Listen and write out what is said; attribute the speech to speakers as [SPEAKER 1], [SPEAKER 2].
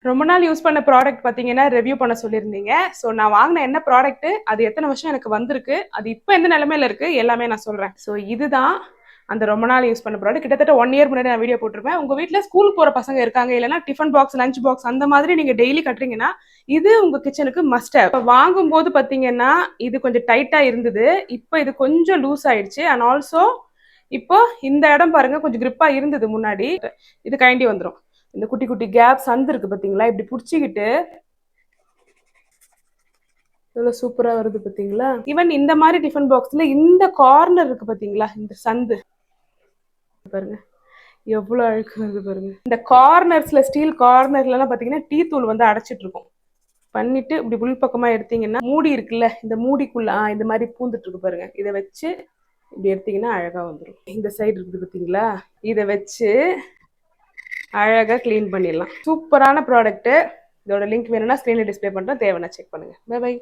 [SPEAKER 1] ரொம்ப நாள் யூஸ் பண்ண ப்ராடக்ட் பார்த்தீங்கன்னா ரிவ்யூ பண்ண சொல்லியிருந்தீங்க. ஸோ நான் வாங்கின என்ன ப்ராடக்ட், அது எத்தனை வருஷம் எனக்கு வந்திருக்கு, அது இப்போ எந்த நிலைமையில இருக்கு எல்லாமே நான் சொல்றேன். ஸோ இதுதான் அந்த ரொம்ப நாள் யூஸ் பண்ண ப்ராடக்ட். கிட்டத்தட்ட 1 இயர் முன்னாடி நான் வீடியோ போட்டிருப்பேன். உங்க வீட்டில் ஸ்கூலுக்கு போகிற பசங்க இருக்காங்க, இல்லைனா டிஃபன் பாக்ஸ், லஞ்ச் பாக்ஸ் அந்த மாதிரி நீங்க டெய்லி கட்டுறீங்கன்னா இது உங்க கிச்சனுக்கு மஸ்ட். இப்போ வாங்கும்போது பார்த்தீங்கன்னா இது கொஞ்சம் டைட்டா இருந்தது, இப்போ இது கொஞ்சம் லூஸ் ஆயிடுச்சு. அண்ட் ஆல்சோ இப்போ இந்த இடம் பாருங்க கொஞ்சம் கிரிப்பா இருந்தது முன்னாடி, இது கைண்டி வந்துடும். இந்த குட்டி குட்டி கேப் சந்து இருக்கு பாத்தீங்களா, இப்படி புடிச்சிக்கிட்டு எவ்வளவு சூப்பரா வருது பாத்தீங்களா. ஈவன் இந்த மாதிரி டிஃபன் பாக்ஸ்ல இந்த கார்னர் இருக்கு பாத்தீங்களா, இந்த சந்து பாருங்க எவ்வளவு அழுக்கு வருது பாருங்க. இந்த கார்னர்ஸ்ல, ஸ்டீல் கார்னர்ல எல்லாம் பாத்தீங்கன்னா டீ தூள் வந்து அடைச்சிட்டு இருக்கும். பண்ணிட்டு இப்படி உள் பக்கமா எடுத்தீங்கன்னா மூடி இருக்குல்ல, இந்த மூடிக்குள்ள இந்த மாதிரி பூந்துட்டு இருக்கு பாருங்க. இதை வச்சு இப்படி எடுத்தீங்கன்னா அழகா வந்துடும். இந்த சைடு இருக்குது பாத்தீங்களா, இதை வச்சு அழகா கிளீன் பண்ணிடலாம். சூப்பரான ப்ராடக்ட். இதோட லிங்க் வேணும்னா ஸ்க்ரீன்ல டிஸ்பிளே பண்றேன், தேவைன்னா செக் பண்ணுங்க. Bye by.